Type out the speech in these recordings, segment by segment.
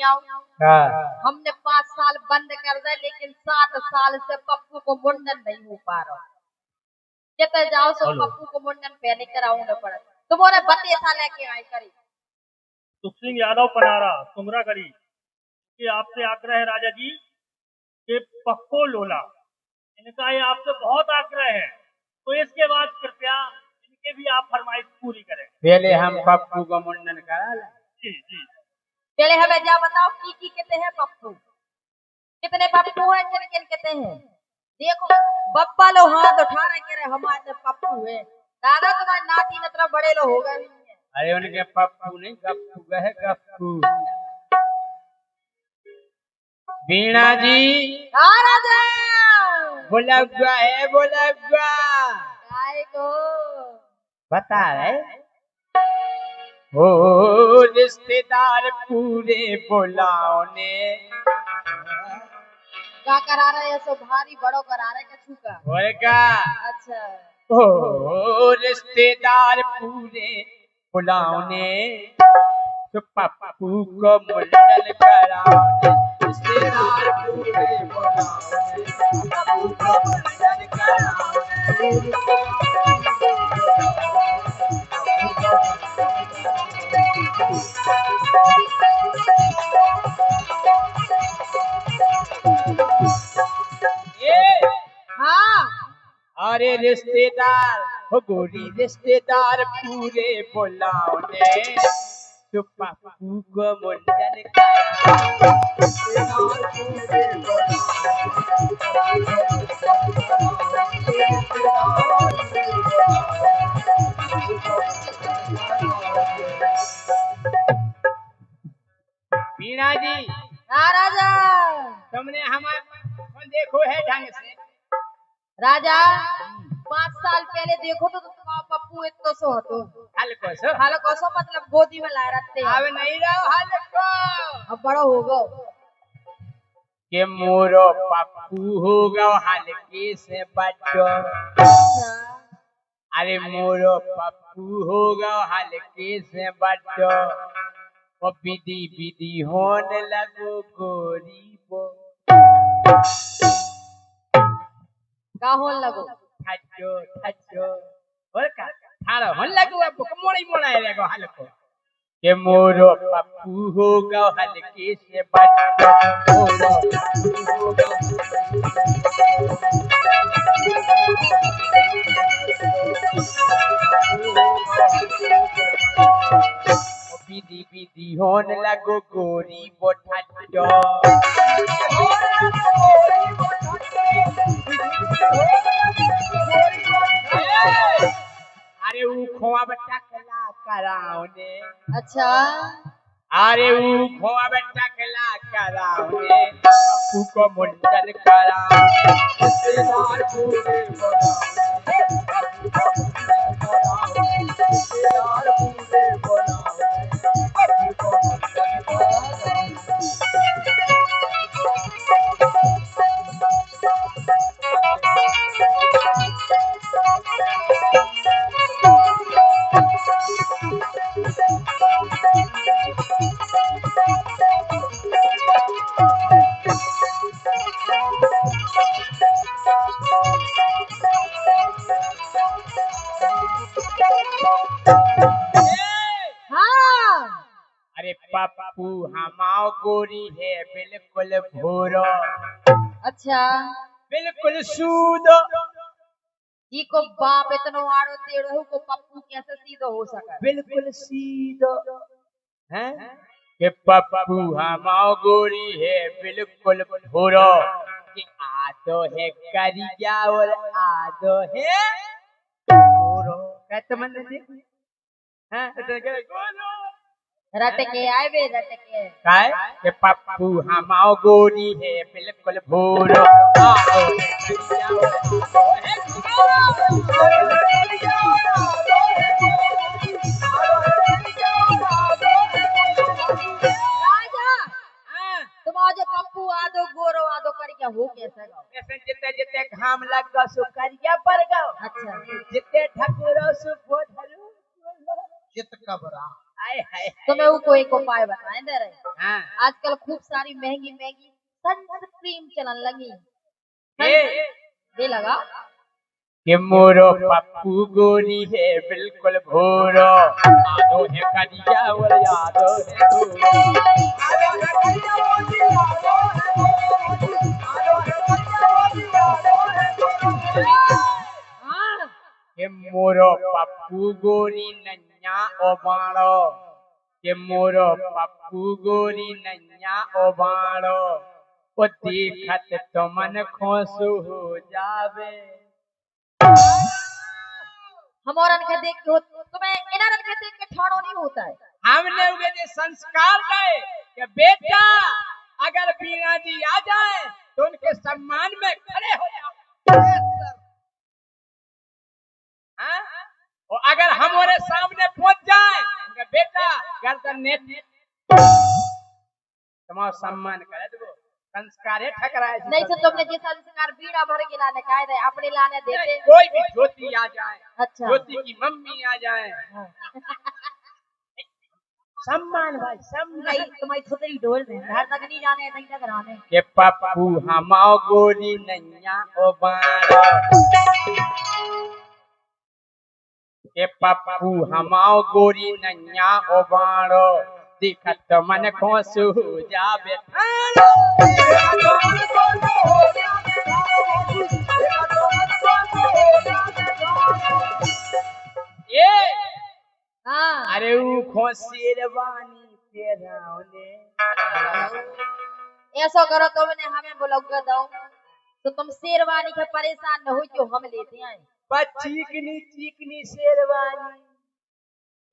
आओ। हमने 5 साल बंद कर दे, लेकिन 7 साल से पप्पू को मुंडन नहीं हो पा रहा। जितने जाओ सो पप्पू को मुंडन पहले कराऊंगा पड़ा। तुम्हारे बतेसा लेके आए करी। सुखसिंह यादव पनारा सुमरा गढ़ी कि आपसे आग्रह है राजा जी कि पप्पू लोला इनका ये आपसे बहुत आग्रह है, तो इसके बाद कृपया इनके भी आप फरमाइश पूरी करें। पहले हम पप्पू को मुंडन करा लें। जी जी। पहले हमें जा बताओ की कितने हैं पप्पू, कितने पप्पू हैं, किन किन कितने हैं। देखो बप्पा लो हाथ उठा रहे कह रहे हमारे पप्पू है। दादा तुम्हारे नाती न तरफ बड़े लो हो गए। अरे उनके पप्पू नहीं गप्पू है गप्पू। वीणा जी राजा बुलगुआ है बुलगुआ। गाय को बता रहे हो रिश्तेदार पूरे बुलाओ ने क्या करा रहे हैं, सो भारी बड़ो करा रहे कछु का होएगा। अच्छा हो रिश्तेदार पूरे बुलाओ ने तो पप्पू को मुंडन कराओ ने। रिश्तेदार पूरे बुलाओ ने पप्पू को मुंडन कराओ हाँ। अरे रिश्तेदार हो गोरी रिश्तेदार पूरे बुलाओ ने तो पप्पू को मुंडन कराओ। वीणा जी राजा तुमने हमारे देखो है ढंग से राजा 5 साल पहले देखो तो तुम्हारा पप्पू इतना सो हतो। हल्को सो हल्को सो मतलब गोदी में ला रखते अब नहीं रहो हल्को। अब बड़ो हो गो के मोरो पप्पू हो गो हल्के से बड़ो। अरे मोरो पप्पू हो गो हल्के से बड़ो वो विधि विधि होने लगो गोरी बो का होन लगो ठच्चो ठच्चो और का थारो होन लगो अब मोड़ी मोड़ाए लगो हल्को के मोरो पप्पू हो गो हल्के से बड़ो मोरो पप्पू हो गो विधि विधि होने लगो गोरी बोठा अरे वो खोआ बट्टा कला कराओ ने। अच्छा अरे वो खोआ बट्टा कला कराओ ने पप्पू को मुंडन कराओ। रिश्तेदार पूरे बुलाओ रिश्तेदार पूरे बुलाओ अरे पप्पू हमाओ गोरी है बिल्कुल भूरो। अच्छा बिल्कुल सूद जी को बाप इतनो आड़ो तेड़ो को पप्पू कैसे सीधो हो सका। बिल्कुल सीधो हैं कि पप्पू हमाओ गोरी है बिल्कुल भूरो कि आधो है करिया और आधो है भूरो। कहते मन देख हैं तो क्या गोरो रटके आए बे रटके काय के पप्पू हमाओ गोरी है बिल्कुल भूरो आधो है करिया और राजा तुम आज पप्पू आदो गोरो आदो करके हो कैसे गाओ। ऐसे जितने जितने घाम लग गो सो करिया पर गो। अच्छा जितने ठकुरो सो बोधरू जित कबरा हाय हाय तो मैं वो एक उपाय बताए दे रहे। हाँ आजकल खूब सारी महंगी महंगी सनस्क्रीन चलन लगी। ये दे लगा। कि मोरो पप्पू गोरी है बिल्कुल भोरो, आदो है करिया और आदो है गोरी। हाँ कि मोरो पप्पू गोरी नैया ओबाड़ो, कि मोरो पप्पू गोरी नैया ओबाड़ो, ओ देखत तो मन खोसु हो जावे। हमारा के देख के तुम्हें इनारत के देख के ठाड़ो नहीं होता है। हमने उन्हें ये संस्कार दिए कि बेटा अगर बीना जी आ जाए तो उनके सम्मान में खड़े हो जाओ। हाँ? और अगर हमारे सामने पहुंच जाए कि बेटा गर्दन ने तुम्हारा सम्मान करे दो, संस्कार है ठकराए। नहीं तो तुमने जैसा संस्कार बीड़ा भर के लाने का है अपने लाने देते। कोई भी ज्योति आ जाए, अच्छा ज्योति की मम्मी आ जाए, हाँ। सम्मान भाई सम्मान। तुम्हारी छतरी ढोल में घर तक नहीं जाने नहीं तक रहने के पप्पू हमाओ गोरी नैया ओ बाड़ो, के पप्पू हमाओ गोरी नैया ओ बाड़ो, दिखत तो मन खोसु हो जावे। ये हाँ अरे ऊ खोसेरवानी तेराने ऐसा करो तो मैंने हमें ब्लॉग दो तो तुम शेरवानी के परेशान न हो जो हम लेते आए। चीकनी चीकनी शेरवानी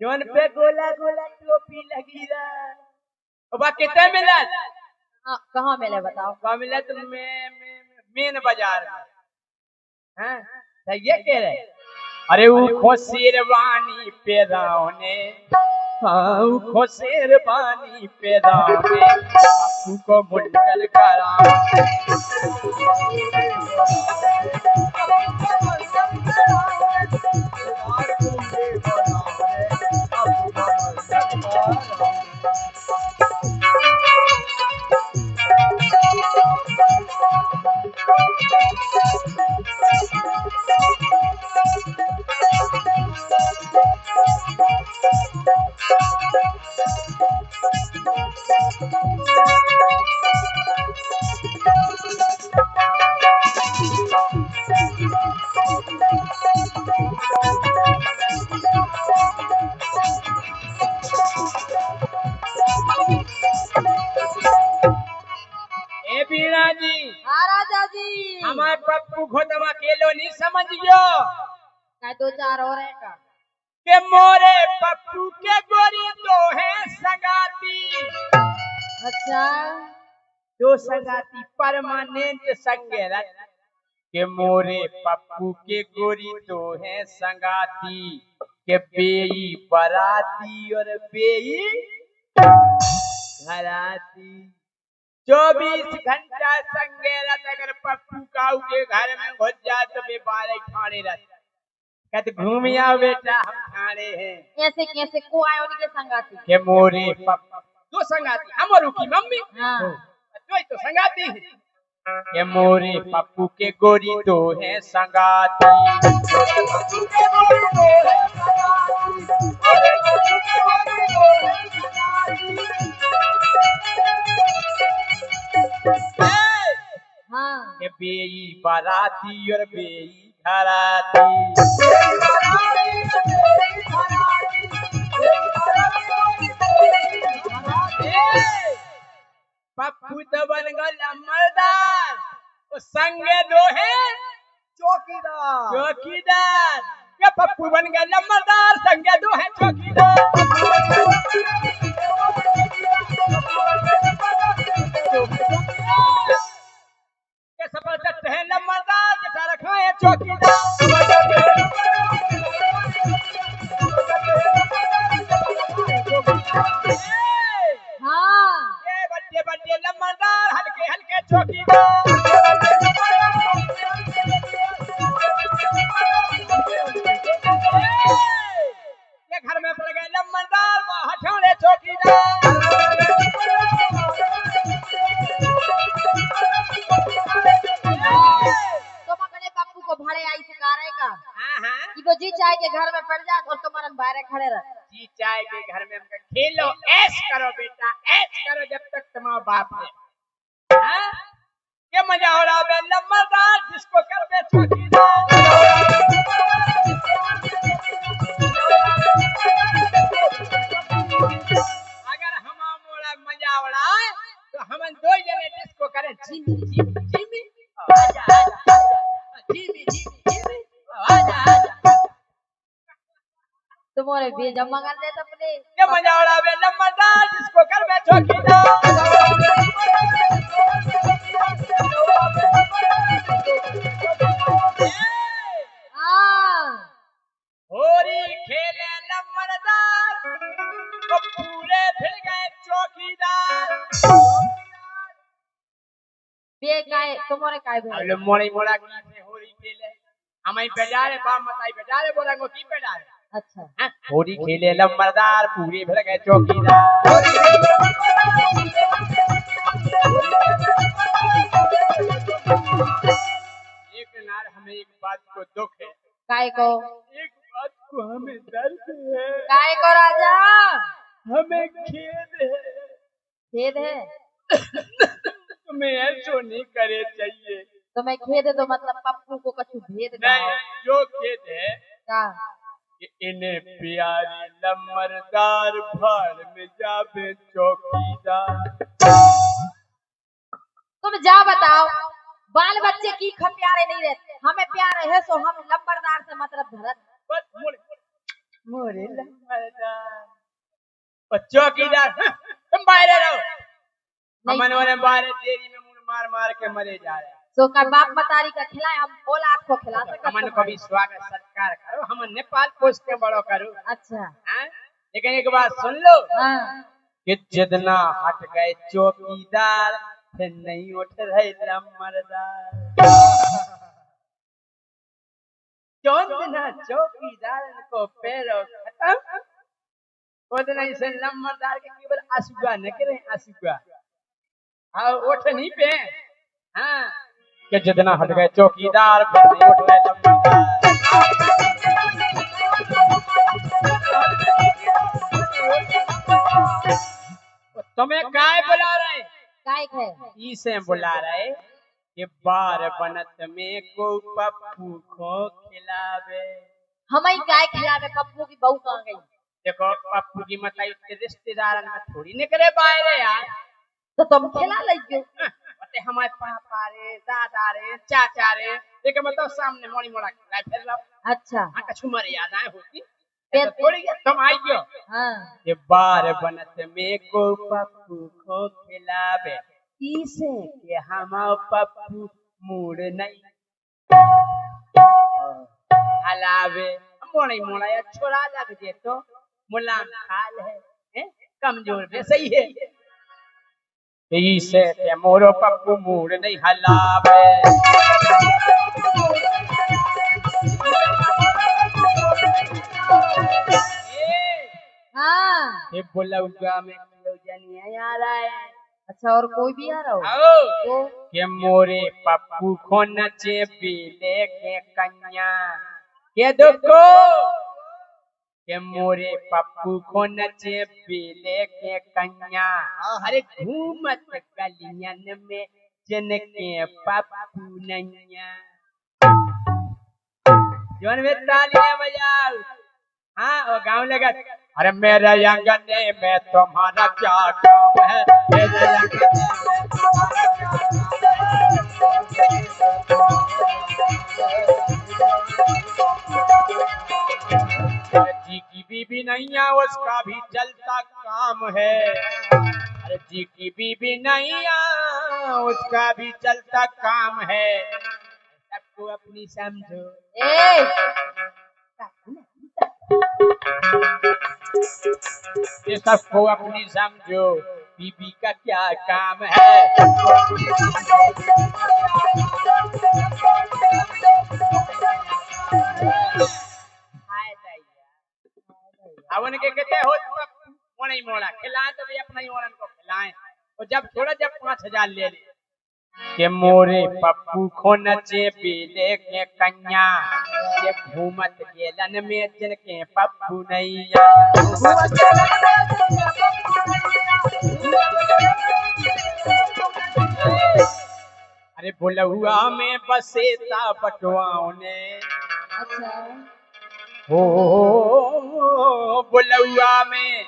जोन पे गोला गोला टोपी लगी रहा, बा कितने मिलत? हाँ कहाँ मिले बताओ। बा मिलत मेन बाजार में। हाँ तो ये कह रहे अरे ऊ खो शेरवानी पेराने, हाँ ऊ खो शेरवानी पेराने, पप्पू को मुंडल करा। ए बीना जी, हाँ राजा जी हमारे पप्पू को तुम अकेलो नहीं समझियो, क्या दो चार और है का के मोरे पप्पू के गोरी तो है संगाती। अच्छा दो संगाती परमानेंट संगेरत, के मोरे पप्पू के गोरी तो है संगाती, के बेई बराती और बेई घराती। 24 घंटा संगेरत, अगर पप्पू काऊ के घर में घुस जाए तो बेबारे ठाणे रहते, कहते घूम आओ बेटा हम ठाणे हैं। ऐसे कैसे को आए उनके संगाती। के मोरे पप्पू दो संगाती, हमारू की मम्मी हाँ दो ही तो संगाती है। के मोरे पप्पू के गोरी तो है संगाती, हाँ के बेई बाराती और बेई घराती। पप्पू तो बन गया मर्दार, वो संगे दो है चौकीदार। चौकीदार के पप्पू बन गया मर्दार, संगे दो है चौकीदार। के सफल चट्ट है मर्दार, जटा रखा है चौकीदार। हाँ ये बड्डे बड्डे लम्बरदार, हल्के हल्के चौकीदार। ये घर में पड़ गए लम्बरदार, हठाने तुम अपने पप्पू को भाड़े आई सिखा रहे का हाँ कि वो जी चाय के घर में पड़ जाए और तुम्हारे बाहर खड़े रहे। जी चाय के घर में हमका खेलो, ऐश करो बेटा, ऐश करो जब तक तुम्हारा बाप है। हाँ? ये मजा हो रहा है लम्बरदार जिसको कर दे चौकीदार। अगर हम मोड़ा मजा हो रहा है तो हम दो जने जिसको करें जिमी जिमी जिमी आजा आजा आजा जिमी जिमी जिमी आजा आजा। तुम्हारे भेजा मगर दे तो अपने ये मजा हो रहा है लम्बरदार जिसको कर दे चौकीदार। हाँ होरी खेले लम्बरदार तो पूरे फिर गए चौकीदार। बे काय तुम्हारे काय भेजा अब मोड़ी मोड़ा की होरी खेले हमें बेजारे बाम मताई बेजारे बोलेंगे की बेजारे। अच्छा होरी खेले लम्बरदार पूरे फिर गए चौकीदार। एक नार हमें एक बात को दुख है, काय को एक बात को हमें दर्द है, काय को राजा हमें खेद है। खेद है तुम्हें ऐसो नहीं करे चाहिए। तो मैं खेद है तो मतलब पप्पू को कछु भेद नहीं, ना जो खेद है का कि इन्हें प्यारी लम्बरदार भाड़ में जावे चौकीदार। तुम जा बताओ बाल बच्चे की खम प्यारे नहीं रहते, हमें प्यारे है सो हम लंबरदार से मतलब धरत बस मोरे लम्बरदार और चौकीदार तुम बाहर रहो। हमन वाले बाहर देरी में मुड़ मार मार के मरे जा रहे हैं। सो का बाप मतारी का खिलाए हम औलाद को खिला सकते हमन को भी स्वागत सत्कार करो, हमन नेपाल पोष के बड़ो करो। अच्छा हाँ? लेकिन एक बात सुन लो हाँ कि जितना हट गए चौकीदार फिर नहीं उठ रहे लम्बरदार। चौंदना चौकीदार को पैरों खत्म उतना इसे लम्बरदार के केवल आसुगा न करें आसुगा हाँ उठ नहीं पे। हाँ कि जितना हट गए चौकीदार फिर नहीं उठ रहे लम्बरदार। तुम्हें काय बुला रहे, काय है इसे बुला रहे कि बार बनत में को पप्पू को खिलावे। हमें काय खिलावे पप्पू की बहू कहाँ गई। देखो पप्पू की मतलब उसके रिश्तेदार में थोड़ी निकले बाहर यार, तो तुम खिला लीजिए हमारे पापा रे दादा रे चाचा रे लेकिन मतलब सामने मोड़ी मोड़ा खिलाए फिर लो। अच्छा हाँ कछु मरे याद आए होती फिर- थोड़ी तुम आई क्यों हाँ ये बार बनत में को पप्पू को खिलावे इसे के हम पप्पू मूड नहीं हलावे। मोड़ी मोड़ा या छोरा लग जे तो मुलाम खाल है कमजोर भी सही है इसे के मोरो पप्पू मूड नहीं हलावे। हाँ ये बुलौगा में जनिया आ रहा है। अच्छा और कोई भी आ रहा हो आओ तो के मोरे पप्पू को नचे पीले के कन्या के देखो के मोरे पप्पू को नचे पीले के कन्या। अरे घूमत गलियन में जन के पप्पू नैया जोन में तालियां बजाओ। हाँ और गाँव लगा अरे मेरे आंगने में तुम्हारा क्या काम है, मेरे आंगने में तुम्हारा क्या काम है। जी की बीबी नहीं है उसका भी चलता काम है। अरे जी की बीबी नहीं है उसका भी चलता काम है। सबको अपनी समझो ए ये सबको अपनी समझो बीबी का क्या काम है। अवन के कहते हो मोड़ी मोड़ा जोड़ा खिलाए तो भी अपना ही औरन को खिलाएं। और जब थोड़ा जब 5,000 ले ले के मोरे पप्पू को नचे पीले के कन्या के घूमत गेलन में जिनके पप्पू नहीं अरे बुलहुआ में बसे ता बटुआओं ने हो बुलहुआ में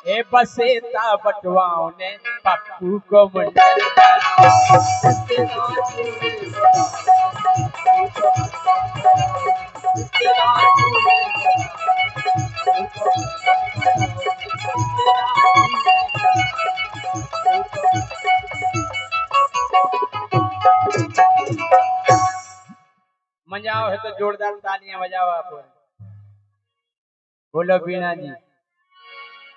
ए बसे ता बटुआओं ने पप्पू को मुंडन मजाओ है तो जोरदार तालियां बजाओ आप। बोलो बीना जी।